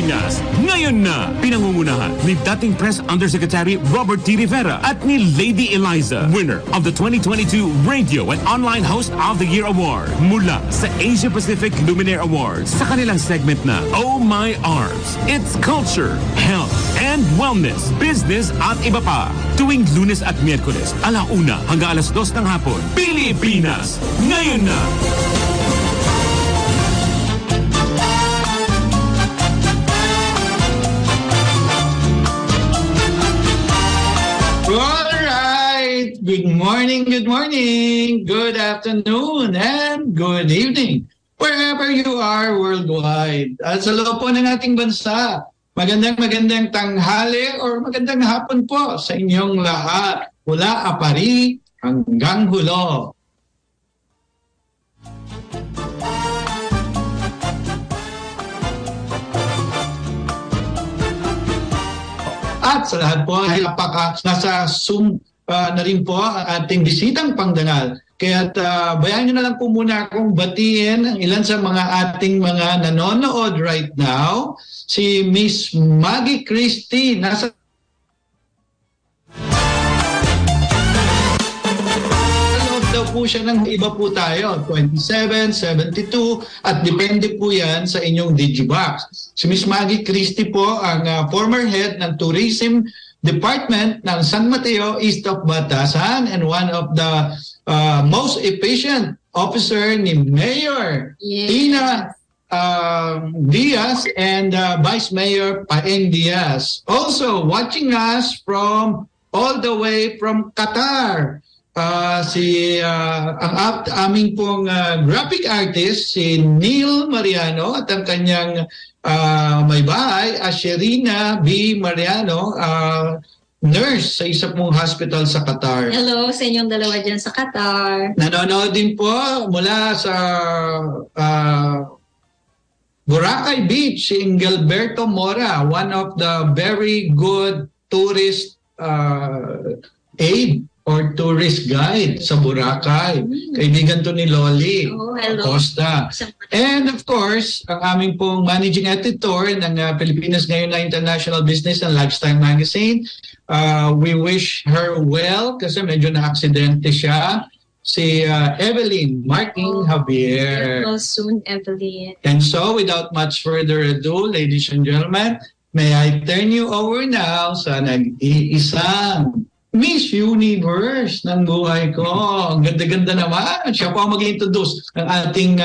Pilipinas. Ngayon na, pinangungunahan ni dating Press Undersecretary Robert T. Rivera at ni Lady Eliza, winner of the 2022 Radio and Online Host of the Year Award mula sa Asia Pacific Luminaire Awards sa kanilang segment na Oh My Arms. It's culture, health, and wellness, business at iba pa. Tuwing Lunes at Miyerkules, 1:00 hanggang 2:00 ng hapon. Pilipinas, ngayon na! Alright, good morning, good afternoon, and good evening, wherever you are worldwide. At sa loob po ng ating bansa, magandang tanghali or magandang hapon po sa inyong lahat, mula Apari hanggang Hulo. At sa lahat po ay nasa Zoom na rin po ang ating bisitang pangdangal. Kaya bayan nyo na lang po muna akong batiin ang ilan sa mga ating mga nanonood right now. Si Miss Maggie Christie, nasa po siya ng iba po tayo, 27, 72, at depende po yan sa inyong Digibox. Si Miss Maggie Christie po ang former head ng Tourism Department ng San Mateo, East of Batasan, and one of the most efficient officer ni Mayor Tina Diaz and Vice Mayor Paeng Diaz. Also watching us from all the way from Qatar. Ang aming pong graphic artist, si Neil Mariano, at ang kanyang may bahay, Asherina B. Mariano, nurse sa isa pong hospital sa Qatar. Hello sa inyong dalawa dyan sa Qatar. Nanonood din po mula sa Boracay Beach, si Ingelberto Mora, one of the very good tourist aid or tourist guide sa Boracay. Kaibigan to ni Loli Acosta. And of course, ang aming pong managing editor ng Pilipinas Ngayon na International Business and Lifestyle Magazine. We wish her well kasi medyo na-aksidente siya. Si Evelyn Marking Javier. Soon, Evelyn. And so, without much further ado, ladies and gentlemen, may I turn you over now sa nag-iisang Miss Universe ng buhay ko. Ang ganda-ganda naman. Siya po ang mag-introduce ng ating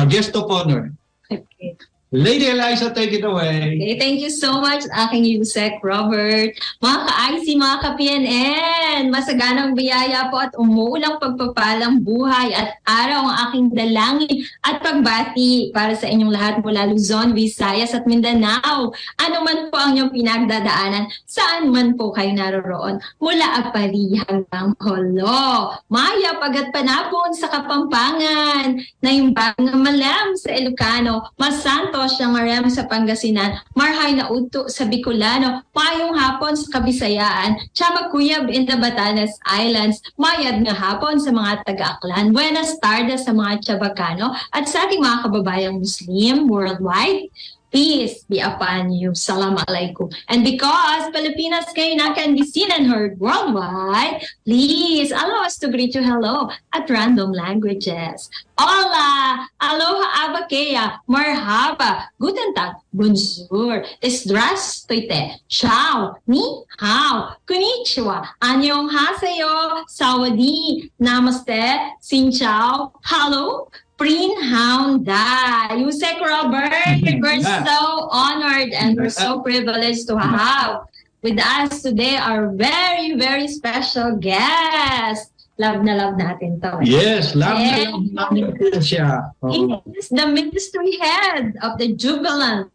guest of honor. Okay. Lady Eliza, take it away. Okay, thank you so much, aking Yusek Robert. Mga ka-IC, mga ka-PNN, masaganang biyaya po at umuulang pagpapalang buhay at araw ang aking dalangin at pagbati para sa inyong lahat mula Luzon, Visayas at Mindanao. Ano man po ang inyong pinagdadaanan, saan man po kayo naroroon, mula Apari hanggang Holo. Maya pagat panapon sa Kapampangan, na yung Bangang Malam sa Ilocano, Masanto siyang Mariam sa Pangasinan, Marhay na Uto sa Bicolano, Mayong hapon sa Kabisayaan, Chamagkuyab in the Batanes Islands, Mayad nga hapon sa mga taga-Aklan, Buenas tardes sa mga Chabacano at sa ating mga kababayang Muslim worldwide. Peace be upon you. Salam alaikum. And because Pilipinas ngayon na can be seen and heard worldwide, please allow us to greet you hello at random languages. Hola, aloha abakeya, marhaba, guten tag, bonjour, здравствуйте, ciao, ni hao, konnichiwa, annyeonghaseyo, sawadi, namaste, xin chào, hello, Prin Hounda. Yusek Robert, we're so honored and we're so privileged to have with us today our very, very special guest. Love na love natin to. Yes, love na love natin po siya. He is the ministry head of the Jubilant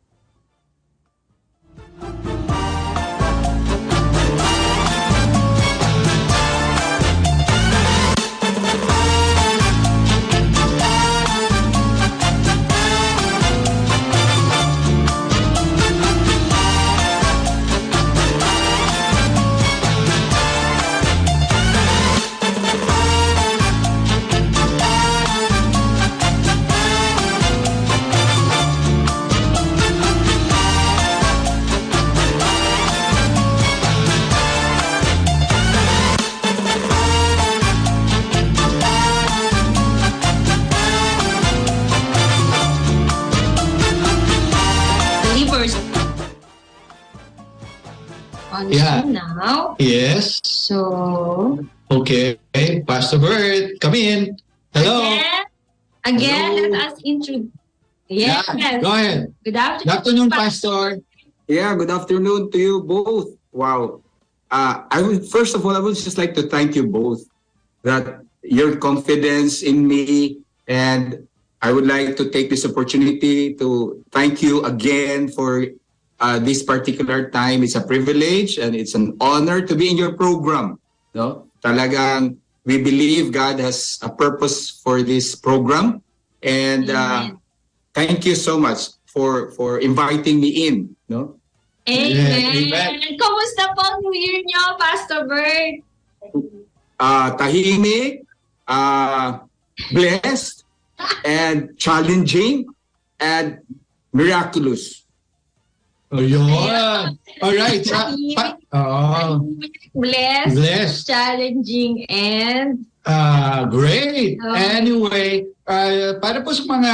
on Yeah. Zoom now. Yes. So, Okay. Pastor Bert, come in. Hello. again, Hello. let us introduce. Yes. Yeah, go ahead. Good afternoon. Good afternoon, Pastor. Yeah, good afternoon to you both. Wow. First of all, I would just like to thank you both that your confidence in me, and I would like to take this opportunity to thank you again for this particular time. It's a privilege and it's an honor to be in your program. No? Talagang we believe God has a purpose for this program, and thank you so much for inviting me in. No? Amen. Yes, amen. Kamusta po ang New Year nyo, Pastor Bert? Tahimik, blessed, and challenging, and miraculous. Ayun. All right. Blessed, Blessed. challenging, and Great. Okay. Anyway, para po sa mga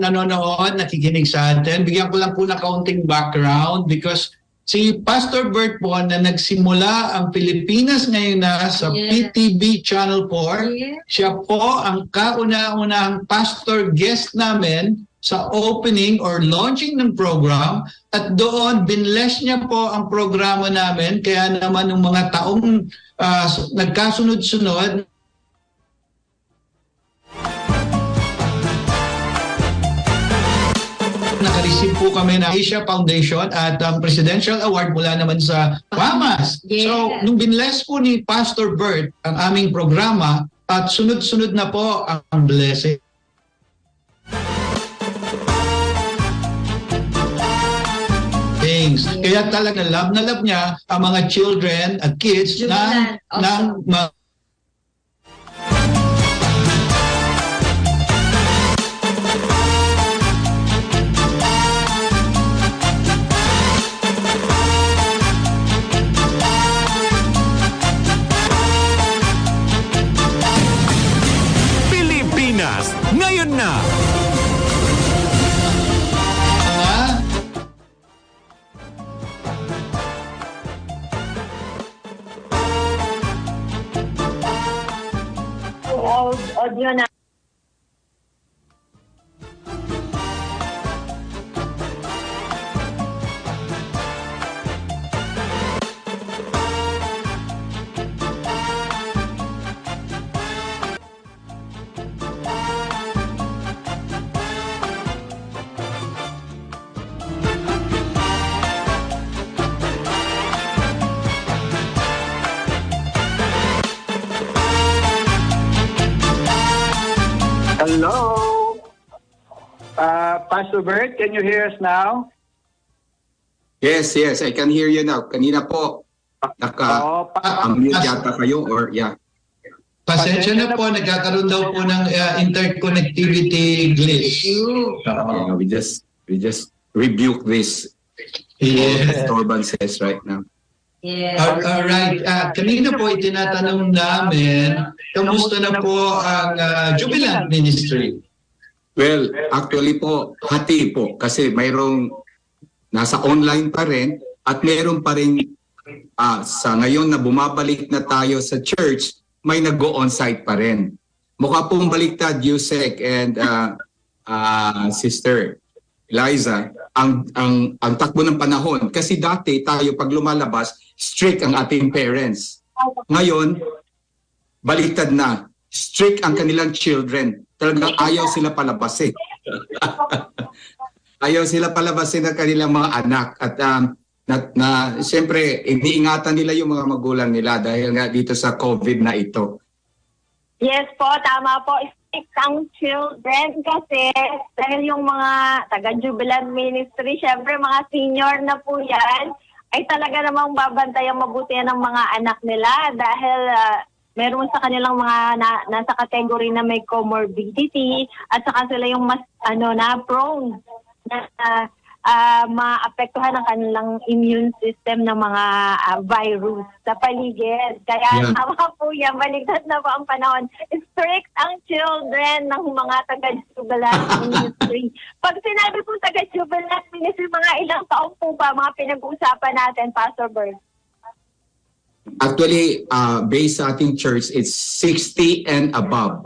nanonood, nakikinig sa atin, bigyan ko lang po na kaunting background because si Pastor Bert po na nagsimula ang Pilipinas ngayon na sa Yeah. PTV Channel 4. Yeah. Siya po ang kauna-unahang pastor guest namin sa opening or launching ng program at doon binless niya po ang programa namin kaya naman ng mga taong nagkasunod-sunod naka-receive po kami ng Asia Foundation at ang Presidential Award mula naman sa PAMAS. Yes. So, nung binless po ni Pastor Bert ang aming programa at sunod-sunod na po ang blessing. Kaya talaga love na love niya ang mga children at kids Jubilant. ng Pilipinas, ngayon na! audio na. Hello. Pastor Bert, can you hear us now? Yes, I can hear you now. Kanina po, naka-unmute yata kayo or yeah. Pasensya na po, nagkakaroon daw po ng interconnectivity glitch. Yeah, we just rebuke this disturbances right now. Yes. All right. Kanina po itinatanong namin, kamusta na po ang Jubilant Ministry? Well, actually po, hati po kasi mayroong nasa online pa rin at mayroon pa rin sa ngayon na bumabalik na tayo sa church, may nag-go-on-site pa rin. Mukha pong baliktad, Yusek and Sister Liza, ang takbo ng panahon. Kasi dati tayo pag lumalabas, strict ang ating parents. Ngayon, baliktad na. Strict ang kanilang children. Talagang ayaw sila palabasin. Ayaw sila palabasin ng kanilang mga anak. At siyempre, iniingatan nila yung mga magulang nila dahil nga dito sa COVID na ito. Yes po, tama po. Strict ang children kasi dahil yung mga taga-Jubilant Ministry, syempre mga senior na po yan, ay talaga namang babantayan mabuti ng mga anak nila dahil meron sa kanilang mga nasa category na may comorbidity at saka sila yung mas prone na maapektuhan ang kanilang immune system ng mga virus sa paligid. Kaya tama po yan, baligtad na po ang panahon. Strict ang children ng mga taga-Jubilant Ministry. Pag sinabi po taga-Jubilant Ministry, mga ilang taon po ba mga pinag-uusapan natin, Pastor Bert? Actually, based sa ating church, it's 60 and above.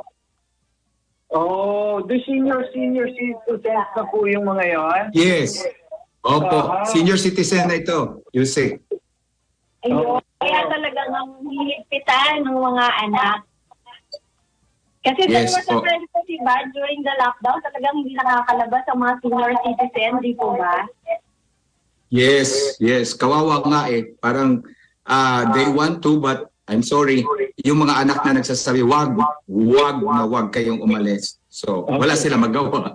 Oh, the senior citizens na po yung mga yon? Yes. Opo, senior citizen na ito, Yusek. Ayun. Kaya talagang ang hihigpitan ng mga anak. Kasi Yes, sa friends ko, diba, during the lockdown, talagang hindi nakakalabas ang mga senior citizen, di po ba? Yes. Kawawa nga eh. Parang they want to, but I'm sorry. Yung mga anak na nagsasabi, wag kayong umalis. So, wala sila magawa.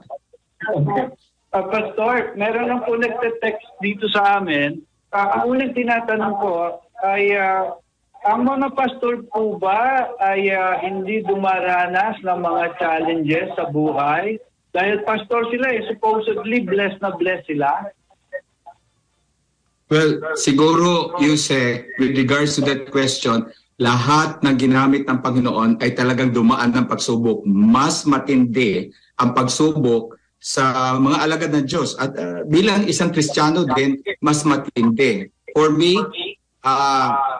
Pastor, meron lang po nagte-text dito sa amin. Ang unang tinatanong ko ay, ang mga pastor po ba ay hindi dumaranas ng mga challenges sa buhay? Dahil pastor sila eh, supposedly blessed na blessed sila. Well, siguro, Yusek, with regards to that question, lahat ng ginamit ng Panginoon ay talagang dumaan ng pagsubok. Mas matindi ang pagsubok sa mga alagad ng Diyos. At bilang isang Kristiyano din, mas matindi. For me,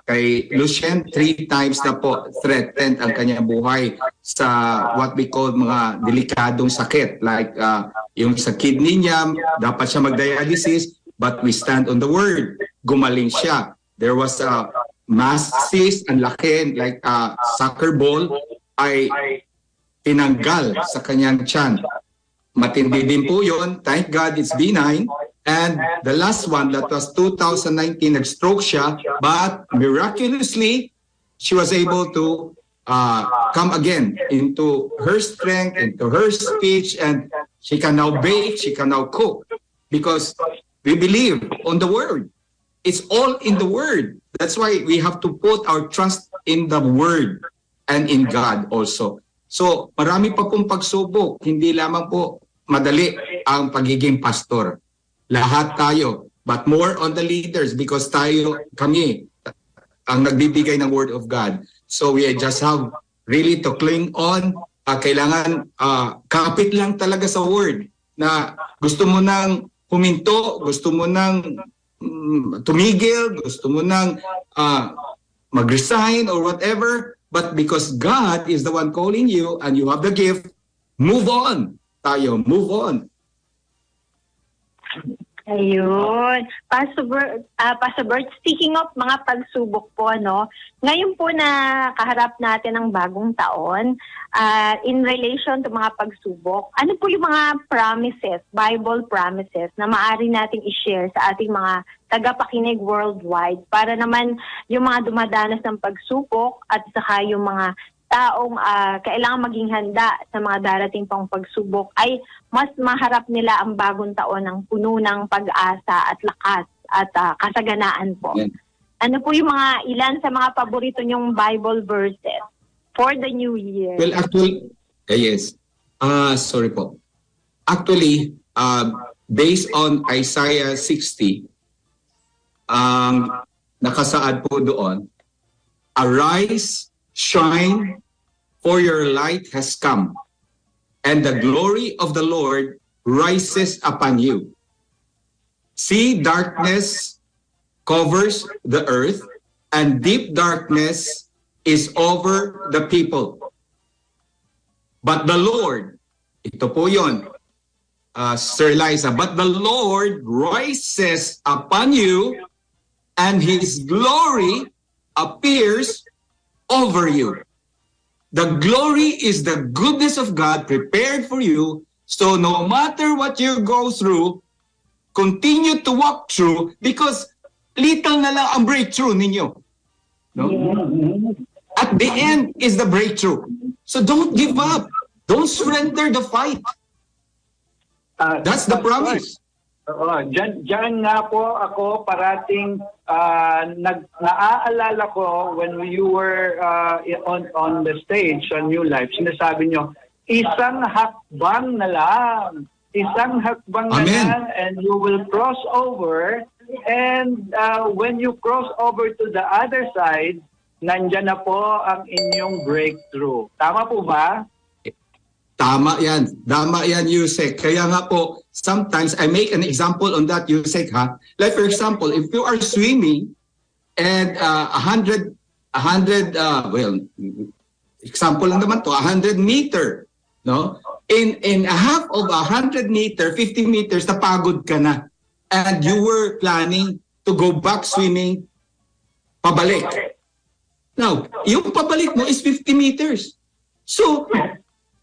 kay Lucien, 3 times na po threatened ang kanyang buhay sa what we call mga delikadong sakit. Like yung sa kidney niya, dapat siya mag-dialysis, but we stand on the word. Gumaling siya. There was a mass cyst, ang laki, like a soccer ball, ay tinanggal sa kanyang tiyan. Matindi din po yun. Thank God it's benign. And the last one, that was 2019, nag-stroke siya, but miraculously, she was able to come again into her strength, into her speech, and she can now bake, she can now cook, because we believe on the Word. It's all in the Word. That's why we have to put our trust in the Word and in God also. So, marami pa pong pagsubok. Hindi lamang po madali ang pagiging pastor. Lahat tayo. But more on the leaders because kami, ang nagbibigay ng Word of God. So, we just have really to cling on. Kailangan kapit lang talaga sa Word na gusto mo nang huminto, gusto mo nang tumigil, gusto mo nang mag-resign or whatever, but because God is the one calling you and you have the gift, move on tayo, move on. Ayun. Pastor Bert, speaking of mga pagsubok po, no, ngayon po na kaharap natin ang bagong taon, in relation to mga pagsubok, ano po yung mga promises, Bible promises, na maaari nating i-share sa ating mga tagapakinig worldwide para naman yung mga dumadanas ng pagsubok at saka yung mga taong kailangan maging handa sa mga darating pang pagsubok ay mas maharap nila ang bagong taon ng puno ng pag-asa at lakas at kasaganaan po. Yeah. Ano po yung mga ilan sa mga paborito niyong Bible verses for the new year? Well, actually, yes. Sorry po. Actually, based on Isaiah 60, nakasaad po doon, arise, shine, for your light has come, and the glory of the Lord rises upon you. See, darkness covers the earth, and deep darkness is over the people. But the Lord, ito po yun, Sir Liza, but the Lord rises upon you, and His glory appears over you. The glory is the goodness of God prepared for you. So no matter what you go through, continue to walk through because little na lang ang breakthrough ninyo. No? At the end is the breakthrough. So don't give up. Don't surrender the fight. That's the promise. Diyan nga po ako parating naaalala ko when you were on the stage on New Life, sinasabi nyo, isang hakbang na lang. Isang hakbang na lang and you will cross over and when you cross over to the other side, nandyan na po ang inyong breakthrough. Tama po ba? Tama yan, Yusek. Kaya nga po, sometimes I make an example on that, Yusek, ha? Like for example, if you are swimming and 100 example lang naman to, 100 meter, no? In a half of 100 meter, 50 meters, napagod ka na. And you were planning to go back swimming, pabalik. Now, yung pabalik mo is 50 meters. So,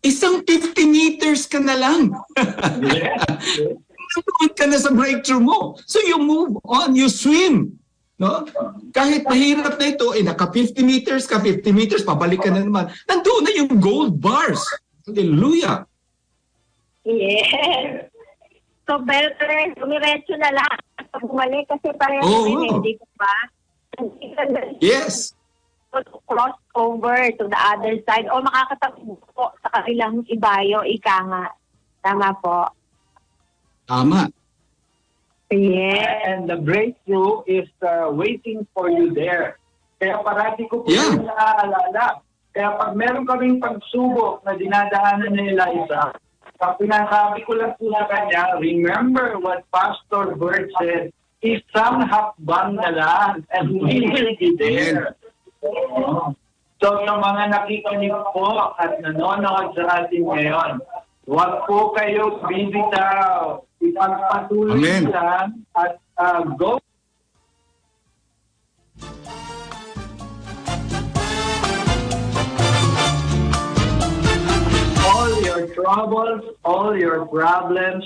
isang 50 meters ka na lang. Nandun ka na sa breakthrough mo. So, you move on, you swim. No? Kahit mahirap na ito, naka 50 meters ka, 50 meters, pabalik ka na naman. Nandun na yung gold bars. Hallelujah. Yes. So, better, umiretso na lang. Bumalik kasi parang hindi ko ba? Yes. Cross over to the other side o makakatakbo po sa kanilang ibayo, ika nga. Tama po. Tama. Yes. And the breakthrough is waiting for you there. Kaya parati ko po yung naaalala. Kaya pag meron kaming pagsubok na dinadaanan nila isa, pag pinasabi ko lang po sa kanya, remember what Pastor Bert said, isang hakbang na lang and we will be there. So yung mga nakikinig po at nanonood sa atin ngayon, huwag po kayo bibitaw. Ipagpatuloy lang at go. All your troubles, all your problems,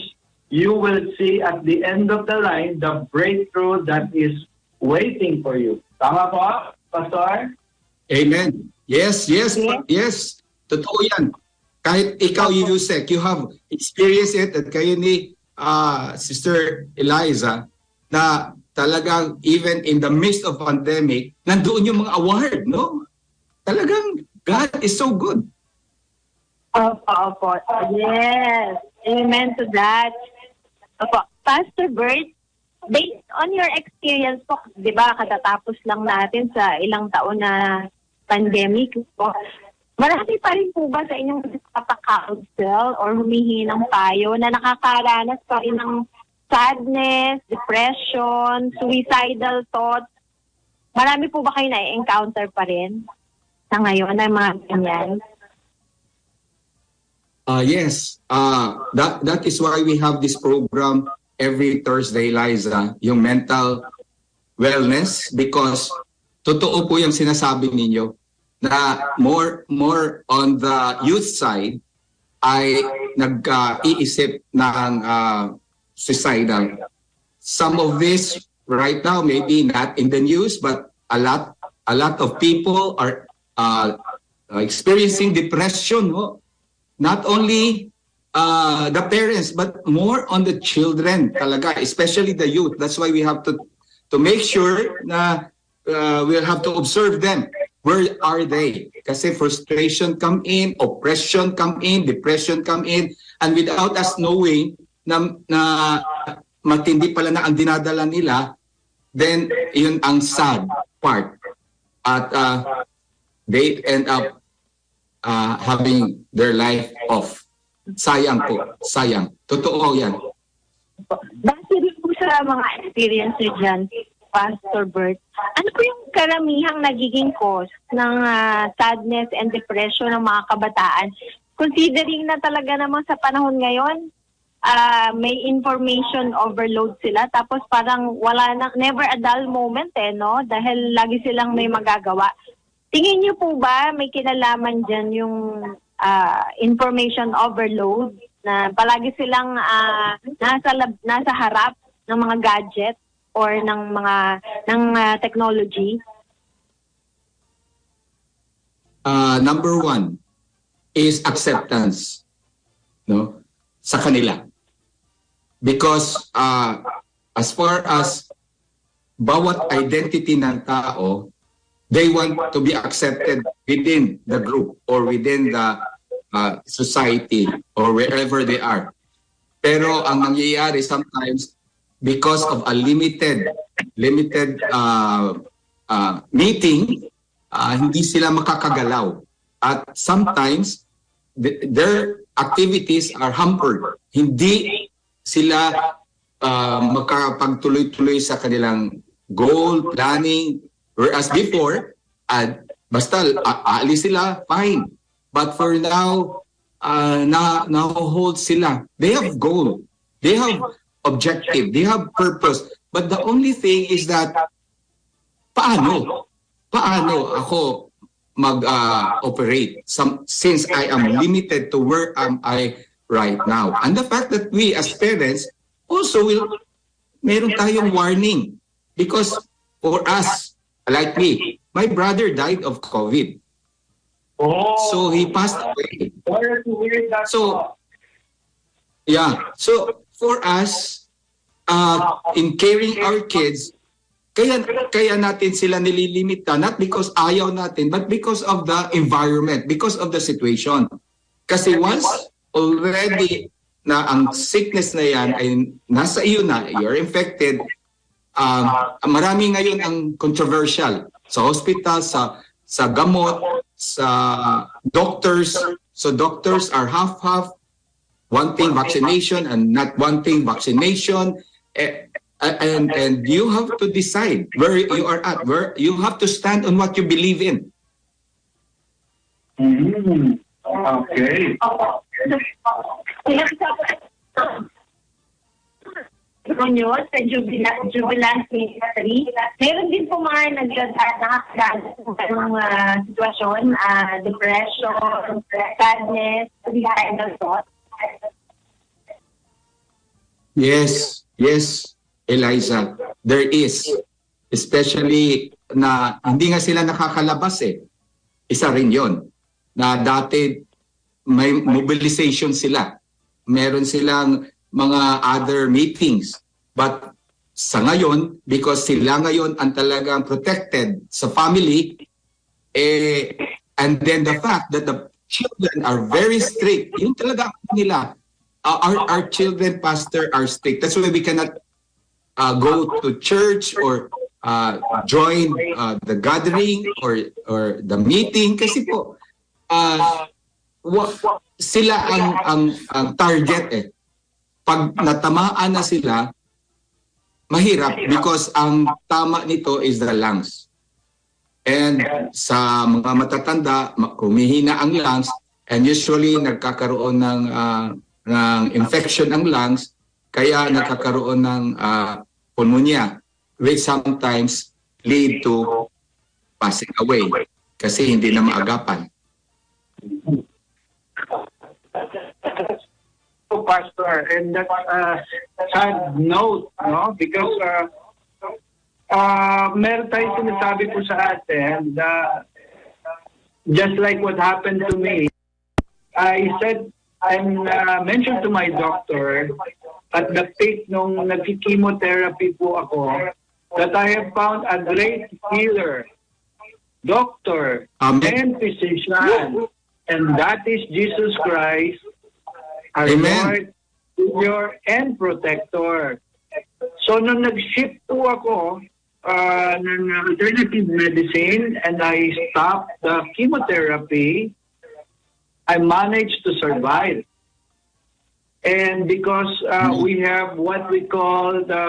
you will see at the end of the line the breakthrough that is waiting for you. Tama po, Pastor? Amen. Yes. Totoo yan. Kahit ikaw, Yusek, you have experienced it at kayo ni Sister Eliza na talagang even in the midst of pandemic, nandoon yung mga award, no? Talagang God is so good. Opo. Yes. Amen to that. Opo. Pastor Bert, based on your experience po, di ba, katatapos lang natin sa ilang taon na pandemic po, marami pa rin po ba sa inyong kapaka-counsel or humihingi ng payo na nakakaranas pa rin ng sadness, depression, suicidal thoughts? Marami po ba kayo na-encounter pa rin sa ngayon na mga ganyan? Yes. That is why we have this program every Thursday, Liza, yung mental wellness, because totoo po yung sinasabi ninyo na more on the youth side ay nag-iisip ng suicidal. Some of this right now maybe not in the news, but a lot of people are experiencing depression. No? Not only the parents, but more on the children talaga, especially the youth. That's why we have to make sure na we'll have to observe them. Where are they? Kasi frustration come in, oppression come in, depression come in, and without us knowing na matindi pala na ang dinadala nila, then yun ang sad part. At they end up having their life off. Sayang po, sayang. Totoo yan. Base rin po sa mga experience nyo dyan, Pastor Bert, ano po yung karamihang nagiging cause ng sadness and depression ng mga kabataan? Considering na talaga naman sa panahon ngayon, may information overload sila, tapos parang wala na, never a dull moment no? Dahil lagi silang may magagawa. Tingin niyo po ba may kinalaman dyan yung information overload na palagi silang nasa harap ng mga gadget or ng technology? Number one is acceptance, no, sa kanila. Because as far as bawat identity ng tao, they want to be accepted within the group or within the society or wherever they are. Pero ang nangyayari sometimes, because of a limited meeting, hindi sila makakagalaw. At sometimes, their activities are hampered. Hindi sila makapagtuloy-tuloy sa kanilang goal, planning. Whereas before, basta aalis sila, fine. But for now, na-hold sila. They have goal. They have objective. They have purpose. But the only thing is that, paano ako mag-operate since I am limited to where am I right now? And the fact that we as parents also meron tayong warning. Because for us, like me, my brother died of COVID. So he passed away. So, yeah. So for us, in caring our kids, kaya natin sila nililimita, not because ayaw natin, but because of the environment, because of the situation. Kasi once already na ang sickness na yan ay nasa iyo na, you're infected, marami ngayon ang controversial sa hospital, sa gamot, sa doctors. So doctors are half-half, wanting vaccination and not wanting vaccination. And you have to decide where you are at, where you have to stand on what you believe in. Okay. Nyo sa Jubilant Ministry. Meron din po mga nakakagalit ng sitwasyon, depression, sadness, suicidal thoughts. Yes, Eliza, there is. Especially na hindi nga sila nakakalabas eh. Isa rin yon na dati may mobilization sila. Meron silang mga other meetings. But sa ngayon, because sila ngayon ang talagang protected sa family, and then the fact that the children are very strict, yun talaga nila. Our children, pastor, are strict. That's why we cannot go to church or join the gathering or the meeting. Kasi po, sila ang target eh. Pag natamaan na sila, mahirap because ang tama nito is the lungs. And sa mga matatanda, humihina ang lungs and usually nagkakaroon ng infection ang lungs, kaya nagkakaroon ng pneumonia, which sometimes lead to passing away kasi hindi na maagapan. Pastor, and that's a sad note, no? Because meron tayong sinasabi po sa atin, just like what happened to me, I mentioned to my doctor at the peak nung nag-chemotherapy po ako that I have found a great healer, doctor, and physician, and that is Jesus Christ, our Lord, Savior, and Protector. So nung nag-shift po ako ng alternative medicine and I stopped the chemotherapy, I managed to survive. And because we have what we call the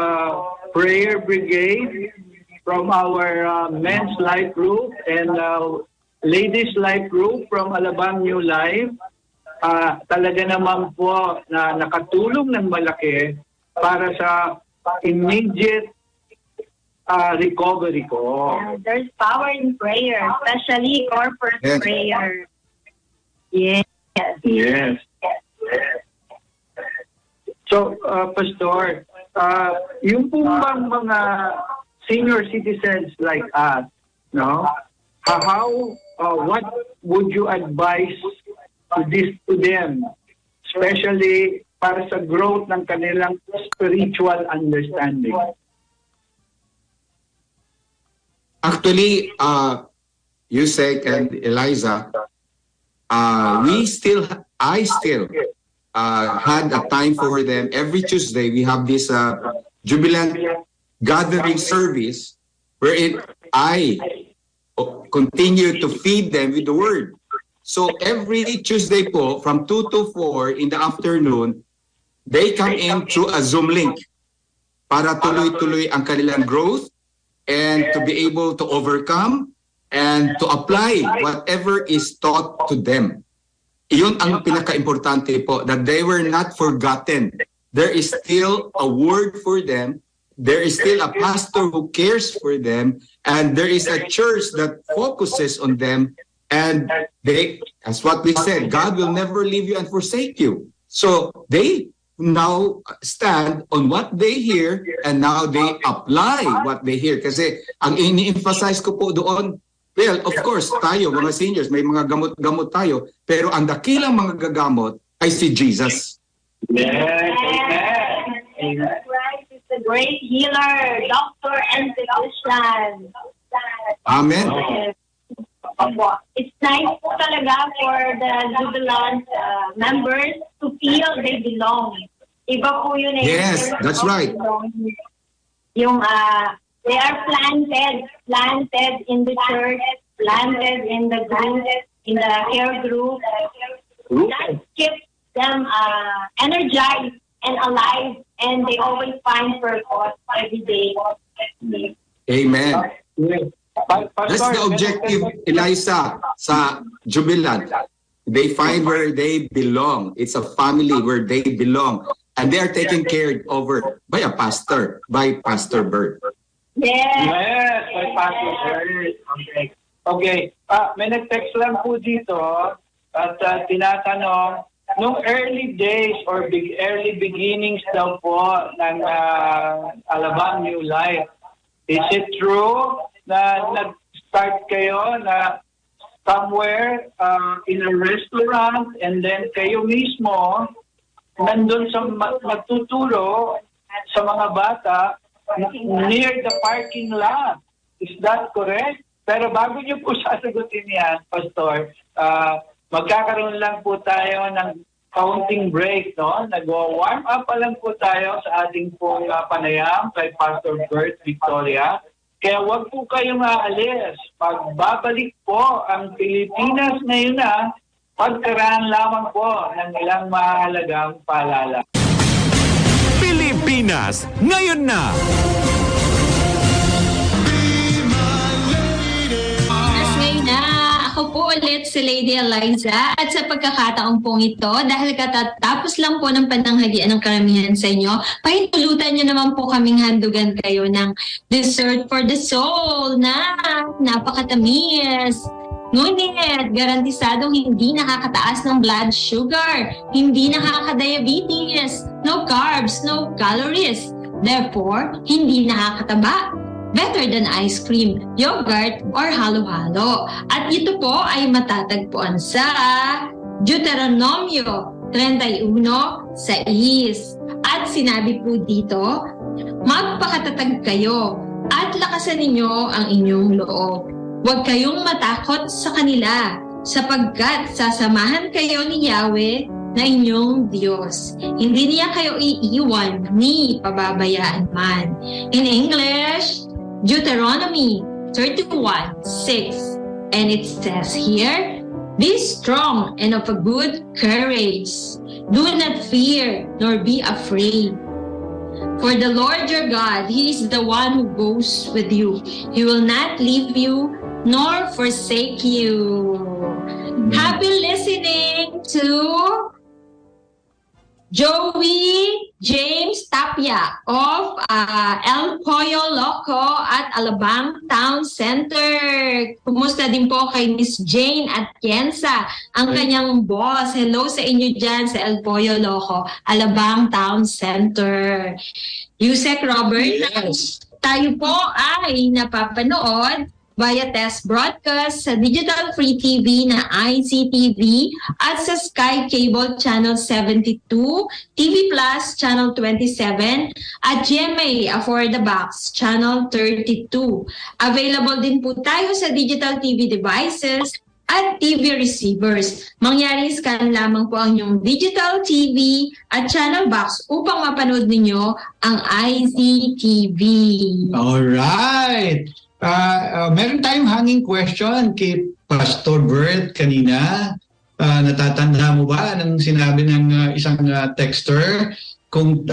prayer brigade from our men's life group and ladies life group from Alabang New Life, talaga naman po na nakatulong ng malaki para sa immediate recovery ko. There's power in prayer, especially corporate prayer. Yes. So, Pastor, yung po bang mga senior citizens like us, no? What would you advise to them, especially para sa growth ng kanilang spiritual understanding? Actually, Yusek and Eliza, I still had a time for them. Every Tuesday, we have this Jubilant gathering service wherein I continue to feed them with the word. So every Tuesday po, from 2 to 4 in the afternoon, they come in through a Zoom link para tuloy-tuloy ang kanilang growth and to be able to overcome and to apply whatever is taught to them. Iyon ang pinaka-importante po, that they were not forgotten. There is still a word for them. There is still a pastor who cares for them, and there is a church that focuses on them. And they, as what we said, God will never leave you and forsake you. So they now stand on what they hear, and now they apply what they hear. Kasi ang ini-emphasize ko po doon, well, of course, tayo, mga seniors, may mga gamot-gamot tayo, pero ang dakilang mga gagamot ay si Jesus. Yes, amen. Christ is the great healer, doctor, and physician. Amen. It's nice po talaga for the Jubilant members to feel they belong. Iba po yun. Yes, that's right. Yung they are planted in the church, planted in the group, in the care group. That keeps them energized and alive, and they always find purpose every day. Amen. That's the objective, Eliza, sa Jubilant. They find where they belong. It's a family where they belong. And they are taken care over by a pastor, by Pastor Bert. Yes, by Pastor Bert. Okay. Okay. May nag-text lang po dito at tinatanong, nung early days or early beginnings daw po ng Alabang New Life, is it true na nag-start kayo na somewhere in a restaurant, and then kayo mismo nandun sa magtuturo sa mga bata near the parking lot? Is that correct? Pero bago niyo po sasagutin yan, Pastor, magkakaroon lang po tayo ng counting break, no? Nag-warm up pa lang po tayo sa ating pong panayam kay Pastor Bert Victoria. Kaya wag po kayong aalis. Pagbabalik po ang Pilipinas ngayon na pagkaraan lamang po ng ilang mahalagang paalala. Pilipinas ngayon na! Ngayon na, ako po ulit si Lady Eliza, at sa pagkakataon pong ito, dahil katatapos lang po ng pananghagian ng karamihan sa inyo, pahintulutan nyo naman po kaming handugan kayo ng dessert for the soul na napakatamis. Ngunit, garantisadong hindi nakakataas ng blood sugar, hindi nakaka-diabetes, no carbs, no calories. Therefore, hindi nakakataba. Better than ice cream, yogurt, or halo-halo. At ito po ay matatagpuan sa Deuteronomio 31:6. At sinabi po dito, magpakatatag kayo at lakasan ninyo ang inyong loob. Huwag kayong matakot sa kanila, sapagkat sasamahan kayo ni Yahweh na inyong Diyos. Hindi niya kayo iiwan ni pababayaan man. In English, Deuteronomy 31:6. And it says here, be strong and of a good courage. Do not fear nor be afraid. For the Lord your God, He is the one who goes with you. He will not leave you nor forsake you. Happy listening to Joey James Tapia of El Pollo Loco at Alabang Town Center. Kumusta din po kay Miss Jane Atienza, ang kanyang boss. Hello sa inyo dyan sa El Pollo Loco, Alabang Town Center. Yusek Robert, Yes. tayo po ay napapanood via test broadcast sa Digital Free TV na ICTV at sa Sky Cable Channel 72, TV Plus Channel 27 at GMA For the Box Channel 32. Available din po tayo sa digital TV devices at TV receivers. Mangyari scan lamang po ang inyong digital TV at channel box upang mapanood ninyo ang ICTV. Alright. Meron tayong hanging question kay Pastor Bert kanina. Natatanda mo ba nang sinabi ng isang texter kung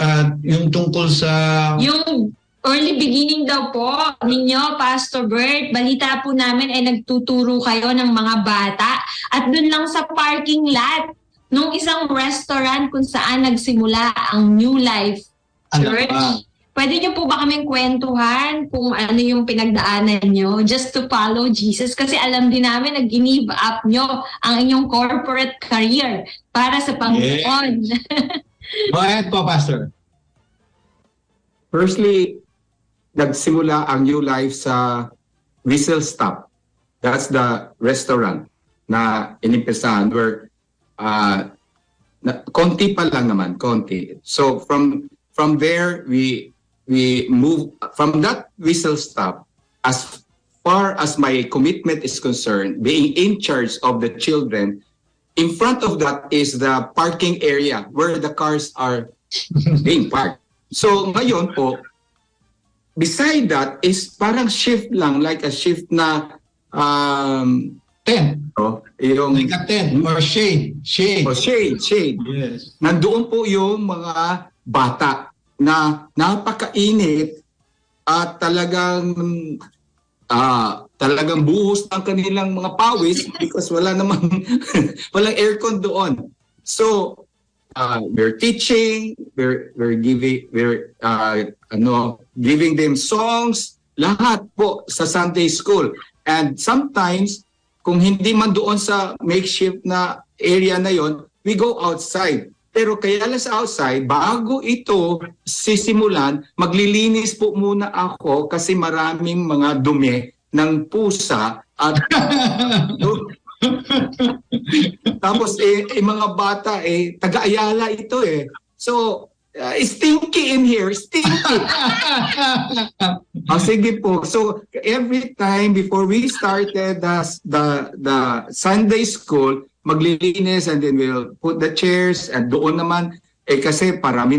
yung tungkol sa... Yung Early beginning daw po ninyo, Pastor Bert. Balita po namin ay nagtuturo kayo ng mga bata at dun lang sa parking lot nung isang restaurant kung saan nagsimula ang New Life Church. Pwede niyo po ba kaming kwentuhan kung ano yung pinagdaanan nyo just to follow Jesus? Kasi alam din namin na give up nyo ang inyong corporate career para sa Panginoon. Go ahead po, Pastor. Firstly, nagsimula ang New Life sa Whistle Stop. That's the restaurant na inimpesahan where konti pa lang naman, konti. So from there, we move from that Whistle Stop. As far as my commitment is concerned, being in charge of the children, in front of that is the parking area where the cars are being parked. So ngayon po, beside that is parang shift lang, like a shift na 10. Yung Like a 10 or shade. Oh, shade. Yes. Nandoon po yung mga bata na napakainit at talagang buhos ng kanilang mga pawis because wala namang walang aircon doon. So we're teaching, we're giving them songs, lahat po sa Sunday school. And sometimes kung hindi man doon sa makeshift na area na yon, we go outside. Pero kaya lang sa outside, bago ito sisimulan, maglilinis po muna ako kasi maraming mga dumi ng pusa at tapos mga bata taga-Ayala ito So stinky in here, stinky. Sige po. So every time before we started the Sunday school, maglilinis and then we'll put the chairs and doon naman kasi parami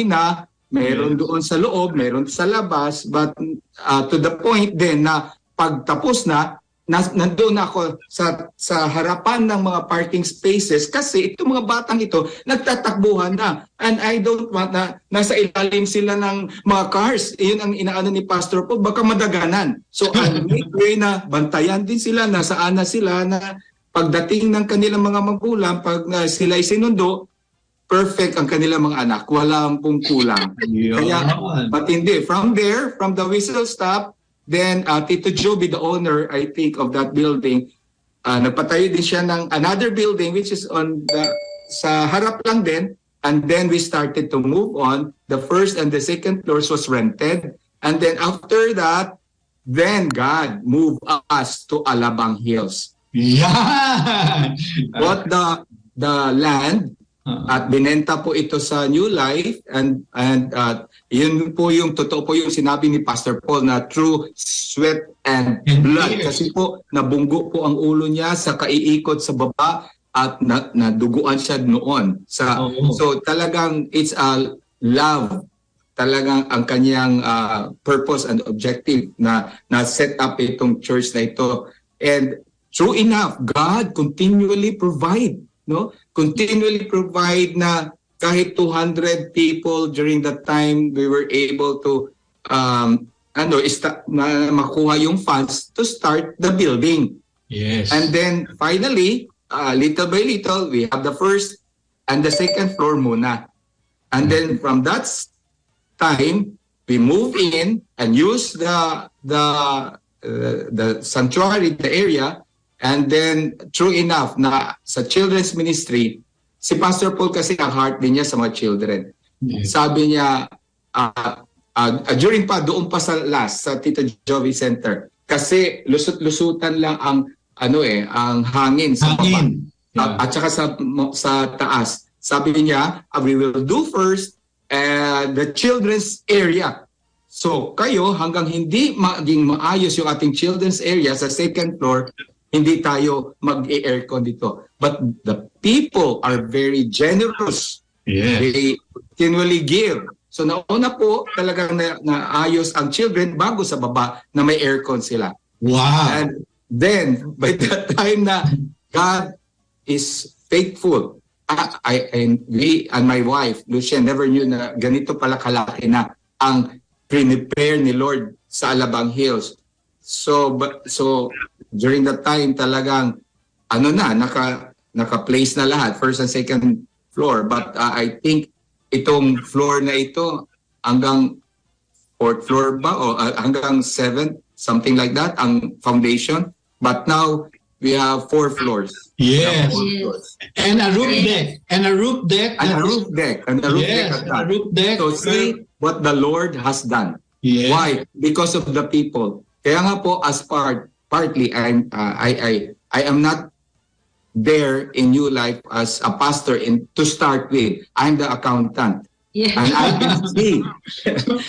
na meron doon sa loob, meron sa labas, but to the point then na pagtapos nandoon ako sa harapan ng mga parking spaces kasi itong mga batang ito nagtatakbuhan na and I don't want na nasa ilalim sila ng mga cars. Iyon ang inaano ni Pastor po, baka madaganan. So I'll make way na bantayan din sila, nasaan na sila na pagdating ng kanilang mga magulang, pag sila'y sinundo, perfect ang kanilang mga anak. Walang pong kulang. Kaya matindi. From there, from the Whistle Stop, then Tito Joby, the owner, I think, of that building, nagpatayo din siya ng another building which is sa harap lang din. And then we started to move on. The first and the second floors was rented. And then after that, then God moved us to Alabang Hills. Yeah. Bought the land at binenta po ito sa New Life and yun po yung totoo po yung sinabi ni Pastor Paul na true sweat and blood kasi po nabunggo po ang ulo niya sa kaiikot sa baba at naduguan siya noon so talagang it's a love talagang ang kanyang purpose and objective na set up itong church na ito. And true enough, God continually provide, no? Continually provide na kahit 200 people during that time we were able to makuha yung funds to start the building. Yes. And then finally, little by little, we have the first and the second floor muna. And then from that time, we move in and use the sanctuary, the area. And then, true enough, na sa children's ministry, si Pastor Paul kasi ang heart din niya sa mga children. Yes. Sabi niya, during doon pa sa Tito Joby Center, kasi lusot-lusutan lang ang hangin sa baba. Yeah. At saka sa taas. Sabi niya, we will do first the children's area. So, kayo, hanggang hindi maging maayos yung ating children's area sa second floor, hindi tayo mag-aircon dito. But the people are very generous. Yes. They continually give. So nauna po talagang naayos ang children bago sa baba na may aircon sila. Wow. And then, by the time na God is faithful, we and my wife, Lucia, never knew na ganito pala kalaki na ang prepare ni Lord sa Alabang Hills. So during that time talagang naka-place na lahat, first and second floor. But I think itong floor na ito hanggang 4th floor ba o hanggang 7th, something like that ang foundation. But now we have 4 floors. Yes. 4 floors. And a roof deck. And a roof deck. And a roof deck. And a roof deck at that. A roof deck. So see what the Lord has done. Yes. Why? Because of the people. Kaya nga po as partly I am not there in New Life as a pastor to start with. I'm the accountant. Yeah.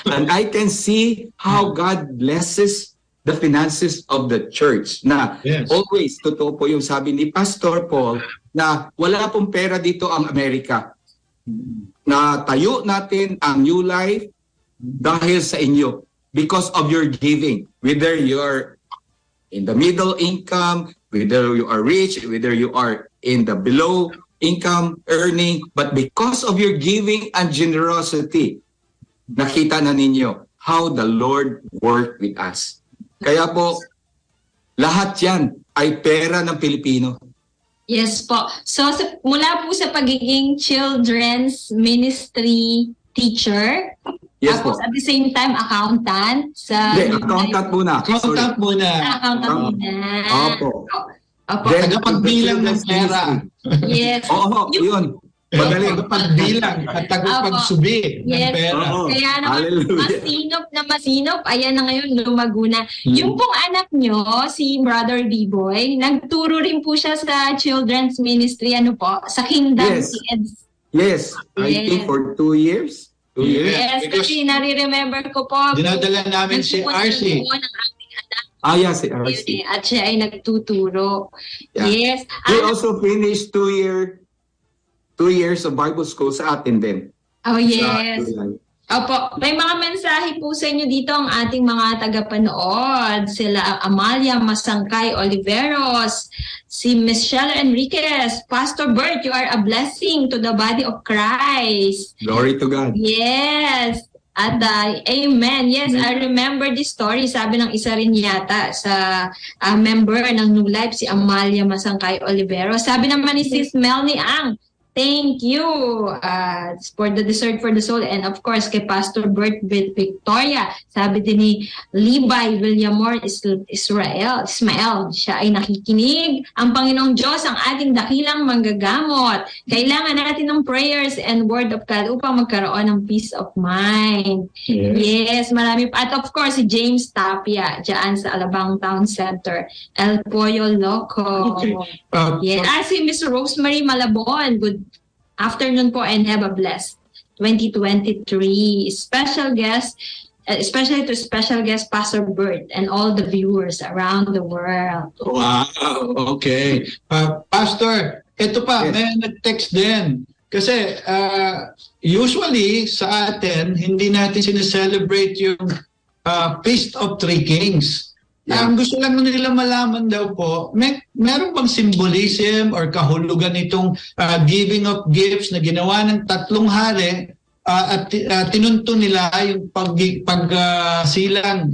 And I can see how God blesses the finances of the church. Na always, totoo po yung sabi ni Pastor Paul, na wala pong pera dito ang Amerika. Na tayo natin ang New Life dahil sa inyo. Because of your giving. Whether you're in the middle income, whether you are rich, whether you are in the below income earning, but because of your giving and generosity, nakita na ninyo how the Lord worked with us. Kaya po, lahat yan ay pera ng Pilipino. Yes po. So mula po sa pagiging children's ministry teacher, Yes po. tapos at the same time accountant sa Accountant muna. Accountant muna. Accountant muna. Opo. Opo. Tagapagbilang ng pera. Yes. Oo, yun. Magaling. Tagapagbilang at tagapagsubi ng Yes. pera. Oo. Kaya naman, Hallelujah. masinop, ayan na ngayon, lumago na. Yung pong anak nyo, si Brother B-Boy, nagturo rin po siya sa children's ministry, sa Kingdom Yes. Kids. Yes. I Yes. think for 2 years. 2 years. Yes, Because kasi nare-remember ko po. dinadala namin si nagpupunta RC. doon ang ating anak. Yes, si RC. At siya ay nagtuturo. Yeah. Yes. We also finished 2 years of Bible school sa atin din. Oh, yes. Sa- Opo, may mga mensahe po sa inyo dito ang ating mga tagapanood. Sila Amalia Masangkay Oliveros, si Michelle Enriquez, Pastor Bert, you are a blessing to the body of Christ. Glory to God. Yes. At amen. Yes, I remember this story. Sabi ng isa rin yata sa member ng New Life, si Amalia Masangkay Oliveros. Sabi naman ni Sis Melanie Ang, thank you for the dessert for the soul, and of course kay Pastor Bert Victoria. Sabi din ni Levi Villamor Ismael, siya ay nakikinig. Ang Panginoong Diyos ang ating dakilang manggagamot. Kailangan natin ng prayers and word of God upang magkaroon ng peace of mind. Yes, marami pa. At of course si James Tapia dyan sa Alabang Town Center, El Pollo Loco. Okay. Yes. Si Miss Rosemary Malabon, good afternoon po and have a blessed 2023. Special guest, especially to special guest Pastor Bert and all the viewers around the world. Wow, okay. Pastor, ito pa, may nag-text din. Kasi usually sa atin, hindi natin sineselebrate yung Feast of Three Kings. Ang gusto lang nila malaman daw po, meron bang symbolism or kahulugan itong giving of gifts na ginawa ng 3 hari at tinunto nila yung pagsilang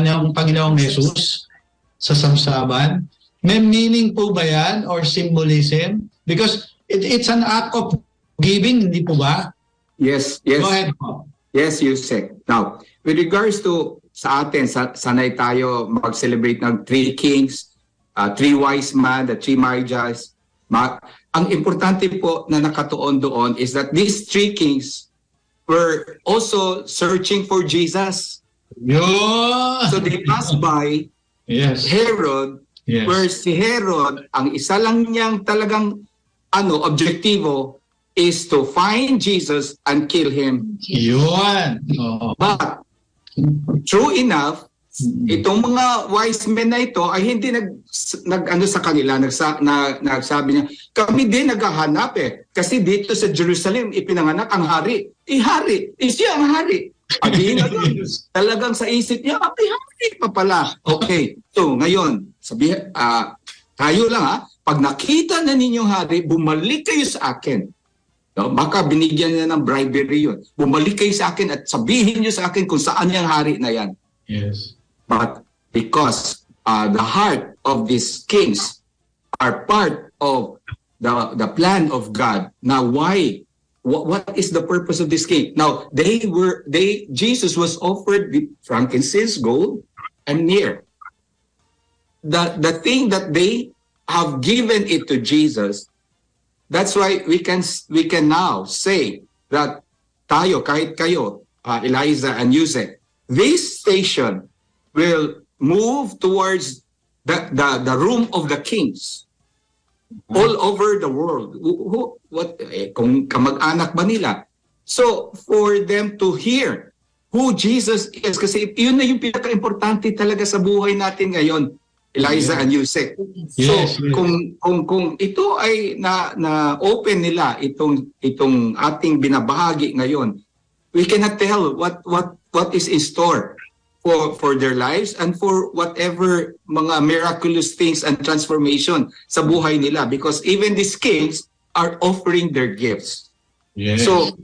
ng Panginoong Jesus sa samsaban? May meaning po ba yan or symbolism? Because it's an act of giving, hindi po ba? Yes. Go ahead po. Yes, Yusek. Now, with regards to sa atin, sanay tayo mag-celebrate ng 3 kings, 3 wise men, the 3 Magi's. Ang importante po na nakatuon doon is that these 3 kings were also searching for Jesus. So they passed by Herod, where si Herod, ang isa lang niyang talagang objektibo is to find Jesus and kill him. Yun. But true enough, itong mga wise men na ito ay hindi sa kanila, nagsabi niya, kami din naghahanap kasi dito sa Jerusalem ipinanganak ang hari. Hari, siya ang hari. Talagang sa isip niya, hari pa pala. Okay, so ngayon, tayo lang pag nakita na ninyong hari, bumalik kayo sa akin. No? Baka binigyan niya ng bribery yun. Bumalik kayo sa akin at sabihin niyo sa akin kung saan yung hari na yan. Yes. But because the heart of these kings are part of the plan of God. Now, why? What is the purpose of this king? Now, Jesus was offered with frankincense, gold, and myrrh. The thing that they have given it to Jesus, that's why we can now say that tayo, kahit kayo, Eliza and Yusek, this station will move towards the room of the kings all over the world. Kung kamag-anak ba nila? So, for them to hear who Jesus is, kasi yun na yung pinaka-importante talaga sa buhay natin ngayon, Eliza and Yusek. So, kung ito ay na-open nila itong ating binabahagi ngayon, we cannot tell what is in store for their lives and for whatever mga miraculous things and transformation sa buhay nila, because even these kings are offering their gifts. Yes. So,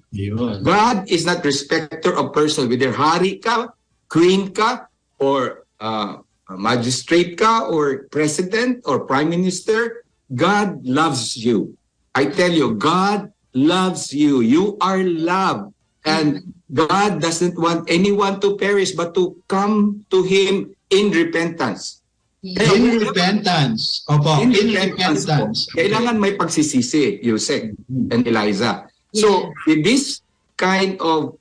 God is not respecter of person. Whether hari ka, queen ka, or magistrate ka, or president, or prime minister, God loves you. I tell you, God loves you. You are loved. And God doesn't want anyone to perish, but to come to Him in repentance. In repentance. Opo, in repentance. Kailangan may pagsisisi, Yusek and Eliza. So, with this kind of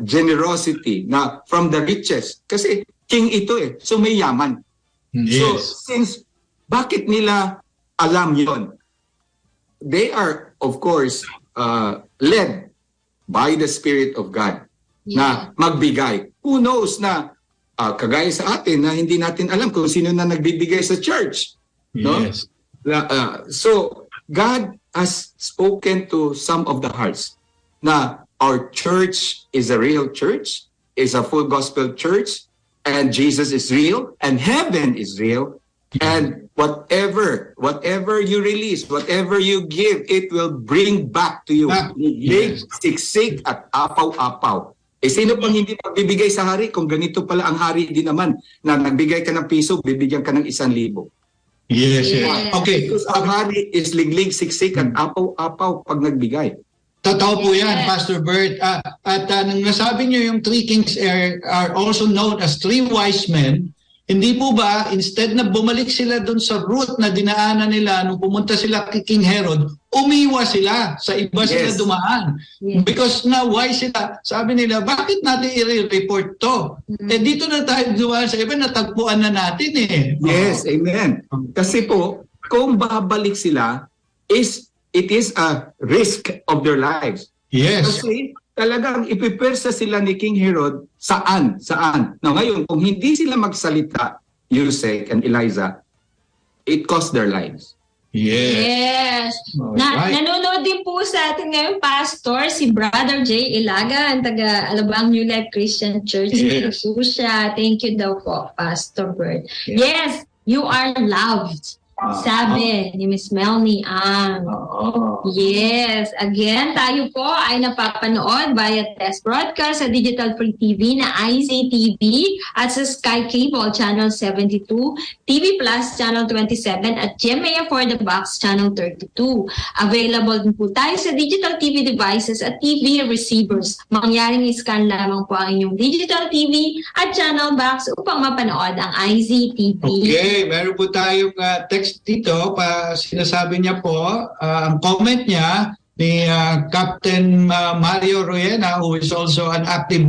generosity na from the riches, kasi king ito so may yaman. So, since, bakit nila alam yon? They are, of course, led by the Spirit of God na magbigay. Who knows na kagaya sa atin na hindi natin alam kung sino na nagbibigay sa church. No? Yes. So, God has spoken to some of the hearts na our church is a real church, is a full gospel church, and Jesus is real, and heaven is real, and whatever you release, whatever you give, it will bring back to you. Siksik at apaw-apaw. Sino pang hindi magbibigay sa hari kung ganito pala ang hari din naman na nagbigay ka ng piso, bibigyan ka ng 1,000. Yes. Okay. Because ang hari is liglig, siksik at apaw-apaw pag nagbigay. Totoo po yan, Pastor Bert. At nang nasabi niyo yung three kings are also known as three wise men, hindi po ba, instead na bumalik sila doon sa route na dinaanan nila nung pumunta sila kay King Herod, umiwas sila sa iba sila dumaan. Because na wise sila. Sabi nila, bakit natin i-report to? Dito na tayo dumaan sa iba, natagpuan na natin Yes, amen. Kasi po, kung babalik sila, it is a risk of their lives. Yes. Kasi talagang ipipersa sila ni King Herod saan. Now ngayon, kung hindi sila magsalita, Yusek and Eliza, it cost their lives. Yes. Nanonood din po sa atin ngayon, Pastor, si Brother J. Ilaga, ang taga Alabang New Life Christian Church. Yes. Thank you daw po, Pastor Bert. Yes, you are loved. Sabi ni Miss Melanie Ang. Yes. Again, tayo po ay napapanood via test broadcast sa Digital Free TV na ICTV at sa Sky Cable Channel 72, TV Plus Channel 27 at GMA for the Box Channel 32. Available din po tayo sa digital TV devices at TV receivers. Mangyaring scan lamang po ang inyong digital TV at channel box upang mapanood ang ICTV. Okay, meron po tayong text dito, sinasabi niya po, ang comment niya ni Captain Mario Royena, who is also an active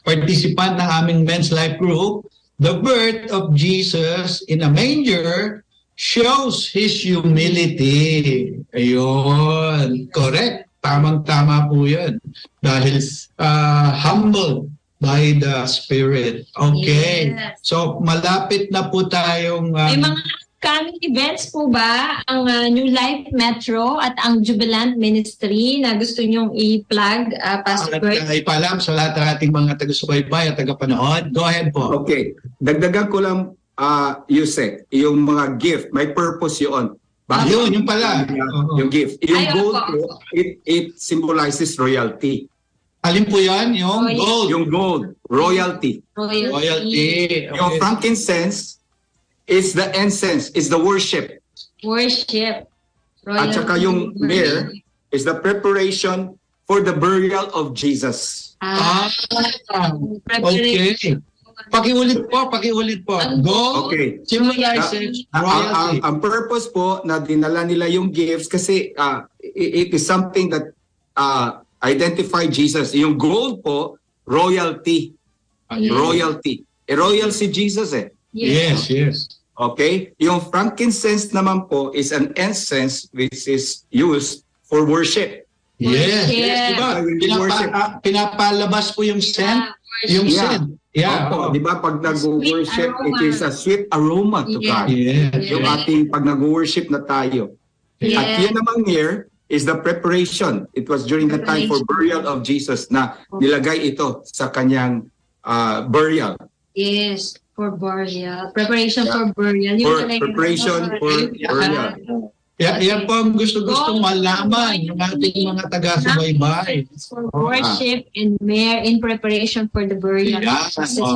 participant ng aming Men's Life Group, the birth of Jesus in a manger shows His humility. Ayun, correct. Tamang-tama po yun. Dahil humble by the Spirit. Okay. Yes. So, malapit na po tayong... May mga coming events po ba ang New Life Metro at ang Jubilant Ministry na gusto nyong i-plug, Pastor Bert? Ipaalam sa lahat ng ating mga taga-subaybay at taga-panood. Go ahead po. Okay. Dagdagan ko lang, Yusek, yung mga gift, may purpose yun. Yun pala. Yung gift. Yung Ay, gold opo. po, it symbolizes royalty. Alin po yan? Yung Royal. gold. Yung gold, royalty. Royalty. Yung Okay. frankincense is the incense, is the worship. Worship. At saka yung myrrh is the preparation for the burial of Jesus. Okay. Pakiulit po. Gold Okay. symbolizes royalty. Ang purpose po na dinala nila yung gifts kasi it is something that identify Jesus. Yung gold po, royalty. Yes. Royalty. Royal si Jesus eh. Yes. Okay? Yung frankincense naman po is an incense which is used for worship. Yes. Worship. Diba? Pinapalabas po yung scent. Yung scent. Yeah. Opo, di ba pag nag-worship, aroma. it is a sweet aroma to God. Yes. Yung ating pag nag-worship na tayo. Yes. At yun namang here is the preparation. It was during the time for burial of Jesus na nilagay ito sa kanyang burial. Yes, for burial. Preparation for burial. For preparation for burial. Yan po ang gusto malaman ng ating mga taga-subaybay. For worship and myrrh in preparation for the burial. Yeah.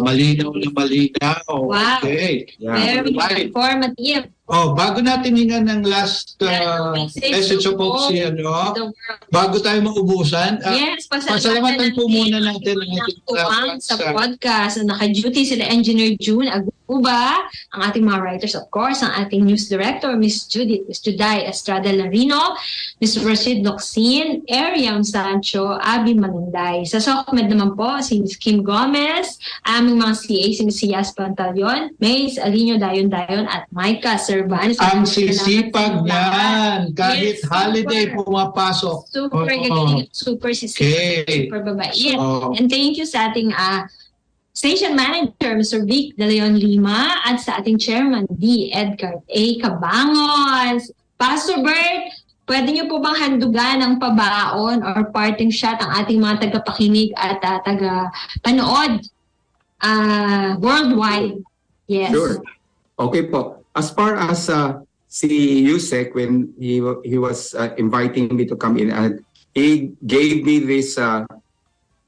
Malinaw na malinaw. Wow. Okay. Very Right. informative. Bago natin hingan ng last message of hope si The world. bago tayo maubusan, Yes, pasalamatan po muna natin ang ating tuwang sa podcast na naka-duty sila Engineer June Aguba, ang ating mga writers, of course, ang ating news director, Miss Judith, Miss Juday Estrada Larino, Miss Rashid Locsin, Ariam Sancho, Abby Malinday. Sa SOCMED naman po, si Miss Kim Gomez, aming mga CA, si Miss Cias Pantalion, Mace Alinio Dayon-Dayon, at Micah Cervantes. ang sisipag niyan. Kahit Yes, holiday super. pumapasok. Super Oo. gagaling, super sisipag, Okay. super babae. Yes. So, And thank you sa ating station manager, Mr. Vic De Leon Lima, at sa ating chairman, D. Edgar A. Cabangon. Pastor Bert, pwede niyo po bang handugan ng pabaon or parting shot ang ating mga tagapakinig at tagapanood worldwide? Yes. Sure. Okay po. As far as si Yusek, when he was inviting me to come in, and he gave me this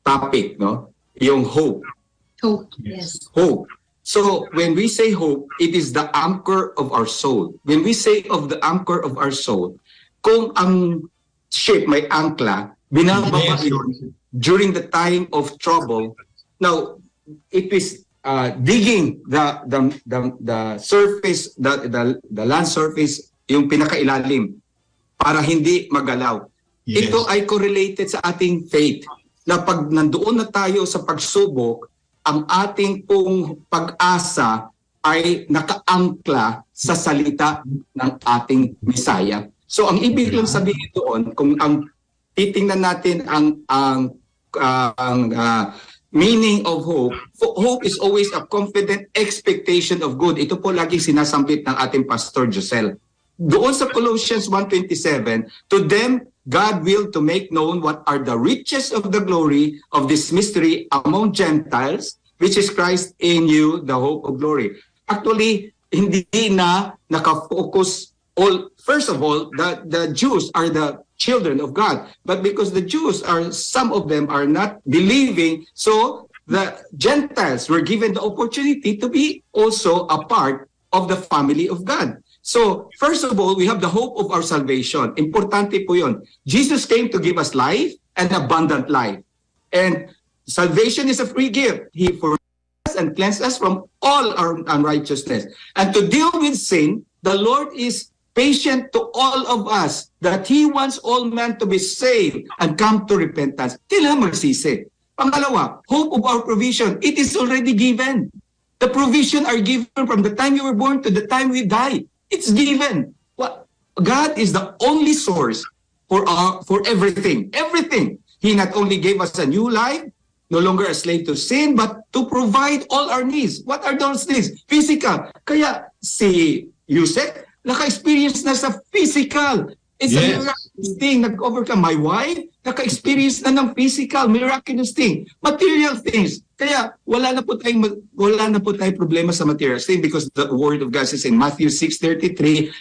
topic, no? Yung hope. Hope. Yes. Hope. So when we say hope, it is the anchor of our soul. When we say of the anchor of our soul, kung ang ship may angkla, binababa yun during the time of trouble. Now, it is digging the surface, the land surface, yung pinakailalim para hindi magalaw. Yes. Ito ay correlated sa ating faith na pag nandoon na tayo sa pagsubok, ang ating pong pag-asa ay nakaangkla sa salita ng ating Mesaya. So ang ibig lang sabihin doon, kung ang titingnan natin ang meaning of hope, hope is always a confident expectation of good. Ito po lagi sinasambit ng ating Pastor Josel. Doon sa Colossians 1:27, to them God willed to make known what are the riches of the glory of this mystery among Gentiles, which is Christ in you, the hope of glory. Actually, hindi na nakafocus first of all, the Jews are the children of God. But because the Jews some of them are not believing, so the Gentiles were given the opportunity to be also a part of the family of God. So, first of all, we have the hope of our salvation. Importante po yun. Jesus came to give us life and abundant life. And salvation is a free gift. He forgives us and cleanses us from all our unrighteousness. And to deal with sin, the Lord is patient to all of us, that He wants all men to be saved and come to repentance. Tila magsisi. Pangalawa, hope of our provision. It is already given. The provision are given from the time you were born to the time we die. It's given. God is the only source for everything. Everything. He not only gave us a new life, no longer a slave to sin, but to provide all our needs. What are those needs? Physical. Kaya si Yusek, naka-experience na sa physical. It's a miraculous thing. Nag-overcome. My wife, naka-experience na ng physical, miraculous thing. Material things. Kaya wala na po tayong problema sa material thing because the word of God says in Matthew 6:33,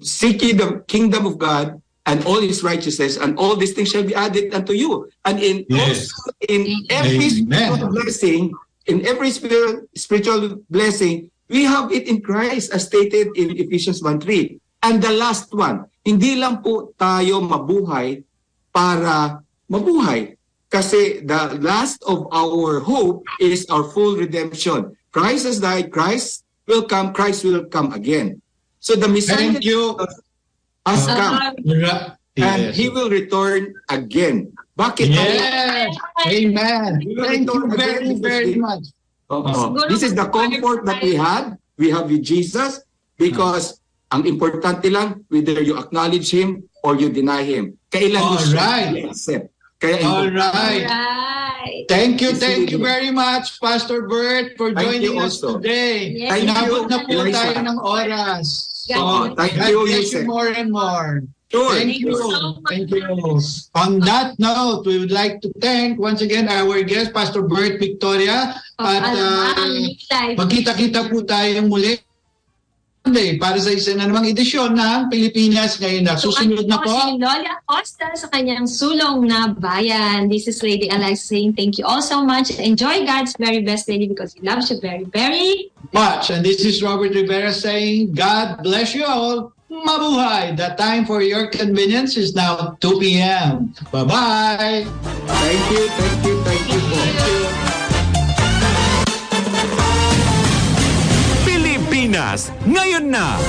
seek ye the kingdom of God and all his righteousness, and all these things shall be added unto you. And Yes. also in every spiritual blessing, spiritual blessing, we have it in Christ, as stated in Ephesians 1:3. And the last one, hindi lang po tayo mabuhay para mabuhay. Kasi the last of our hope is our full redemption. Christ has died, Christ will come again. So the Messiah Thank you. has come, and Yes. he will return again. Bakit? Yes. Amen. Thank you very, very much. This is the comfort that we had. We have with Jesus, because ang importante lang, whether you acknowledge him or you deny him. Kailan mo siya i-accept. Kaya All right. Right. Thank you very much, Pastor Bert, for Thank joining you us also. today. Yes. Inabot na po Eliza. tayo ng oras. Thank God you, bless Yusek. you more and more. Sure. Thank you. so much. Thank you. On that note, we would like to thank once again our guest, Pastor Bert Victoria. At magkita-kita po tayo muli para sa isa na namang edisyon ng Pilipinas ngayon na. Susunod na po. Si Lola Acosta sa kanyang sulong na bayan. This is Lady Eliza saying thank you all so much. Enjoy God's very best, Lady, because He loves you very, very Much. And this is Robert Rivera saying, God bless you all. Mabuhay. The time for your convenience is now 2 p.m. Bye-bye. Thank you po. Pilipinas, ngayon na!